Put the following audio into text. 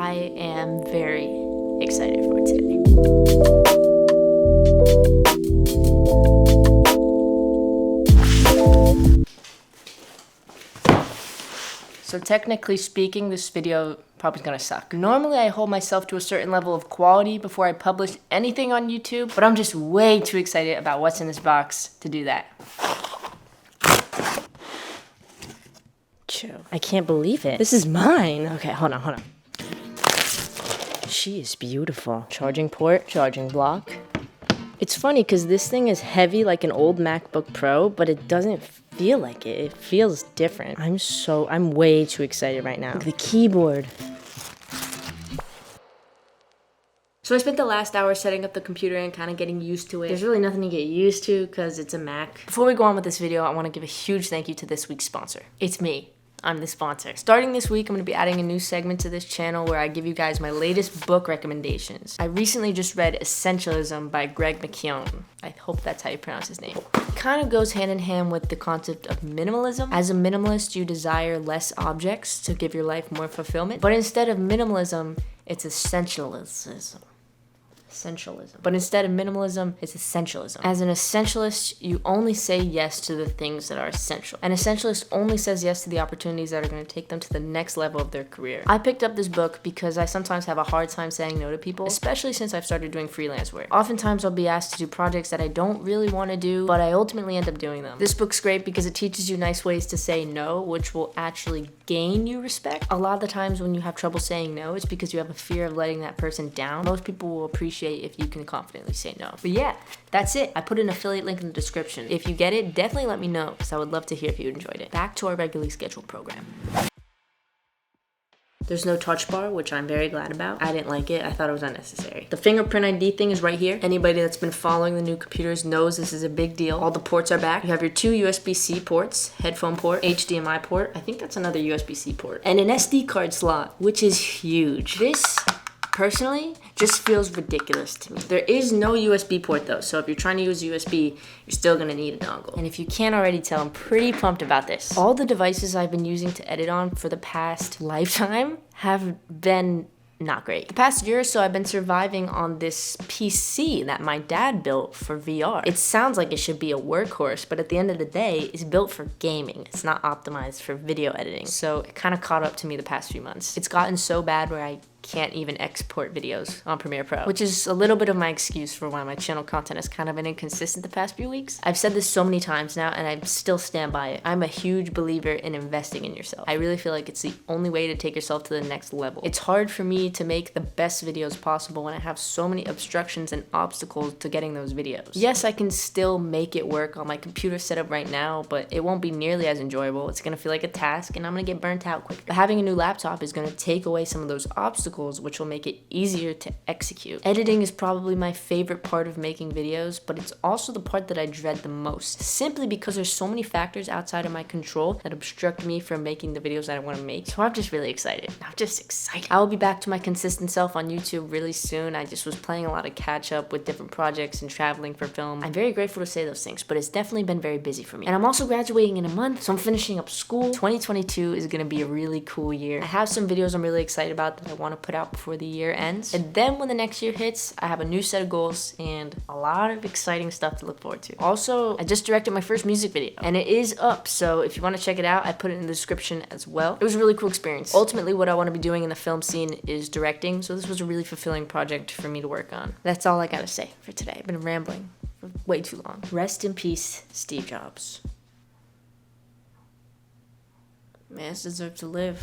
I am very excited for today. So technically speaking, this video probably gonna suck. Normally I hold myself to a certain level of quality before I publish anything on YouTube, but I'm just way too excited about what's in this box to do that. Chill. I can't believe it. This is mine. Okay, hold on. She is beautiful. Charging port, charging block. It's funny because this thing is heavy like an old MacBook Pro, but it doesn't feel like it. It feels different. I'm way too excited right now. Look at the keyboard. So I spent the last hour setting up the computer and kind of getting used to it. There's really nothing to get used to because it's a Mac. Before we go on with this video, I want to give a huge thank you to this week's sponsor. It's me. I'm the sponsor. Starting this week, I'm going to be adding a new segment to this channel where I give you guys my latest book recommendations. I recently just read Essentialism by Greg McKeown. I hope that's how you pronounce his name. It kind of goes hand in hand with the concept of minimalism. As a minimalist, you desire less objects to give your life more fulfillment. But instead of minimalism, it's essentialism. But instead of minimalism, it's essentialism. As an essentialist, you only say yes to the things that are essential. An essentialist only says yes to the opportunities that are going to take them to the next level of their career. I picked up this book because I sometimes have a hard time saying no to people, especially since I've started doing freelance work. Oftentimes I'll be asked to do projects that I don't really want to do, but I ultimately end up doing them. This book's great because it teaches you nice ways to say no, which will actually gain you respect. A lot of the times when you have trouble saying no, it's because you have a fear of letting that person down. Most people will appreciate if you can confidently say no. But yeah, that's it. I put an affiliate link in the description. If you get it, definitely let me know because I would love to hear if you enjoyed it. Back to our regularly scheduled program. There's no touch bar, which I'm very glad about. I didn't like it. I thought it was unnecessary. The fingerprint ID thing is right here. Anybody that's been following the new computers knows this is a big deal. All the ports are back. You have your two USB-C ports, headphone port, HDMI port. I think that's another USB-C port. And an SD card slot, which is huge. This, personally, just feels ridiculous to me. There is no USB port though, so if you're trying to use USB, you're still gonna need a dongle. And if you can't already tell, I'm pretty pumped about this. All the devices I've been using to edit on for the past lifetime have been not great. The past year or so, I've been surviving on this PC that my dad built for VR. It sounds like it should be a workhorse, but at the end of the day, it's built for gaming. It's not optimized for video editing. So it kind of caught up to me the past few months. It's gotten so bad where I can't even export videos on Premiere Pro, which is a little bit of my excuse for why my channel content has kind of been inconsistent the past few weeks. I've said this so many times now and I still stand by it. I'm a huge believer in investing in yourself. I really feel like it's the only way to take yourself to the next level. It's hard for me to make the best videos possible when I have so many obstructions and obstacles to getting those videos. Yes, I can still make it work on my computer setup right now, but it won't be nearly as enjoyable. It's gonna feel like a task and I'm gonna get burnt out quick. But having a new laptop is gonna take away some of those obstacles, which will make it easier to execute. Editing is probably my favorite part of making videos, but it's also the part that I dread the most, simply because there's so many factors outside of my control that obstruct me from making the videos that I want to make. So I'm just really excited. I will be back to my consistent self on YouTube really soon. I just was playing a lot of catch up with different projects and traveling for film. I'm very grateful to say those things, but it's definitely been very busy for me. And I'm also graduating in a month, so I'm finishing up school. 2022 is gonna be a really cool year. I have some videos I'm really excited about that I want to put out before the year ends. And then when the next year hits, I have a new set of goals and a lot of exciting stuff to look forward to. Also, I just directed my first music video and it is up. So if you want to check it out, I put it in the description as well. It was a really cool experience. Ultimately, what I want to be doing in the film scene is directing. So this was a really fulfilling project for me to work on. That's all I gotta say for today. I've been rambling for way too long. Rest in peace, Steve Jobs. Man deserves to live.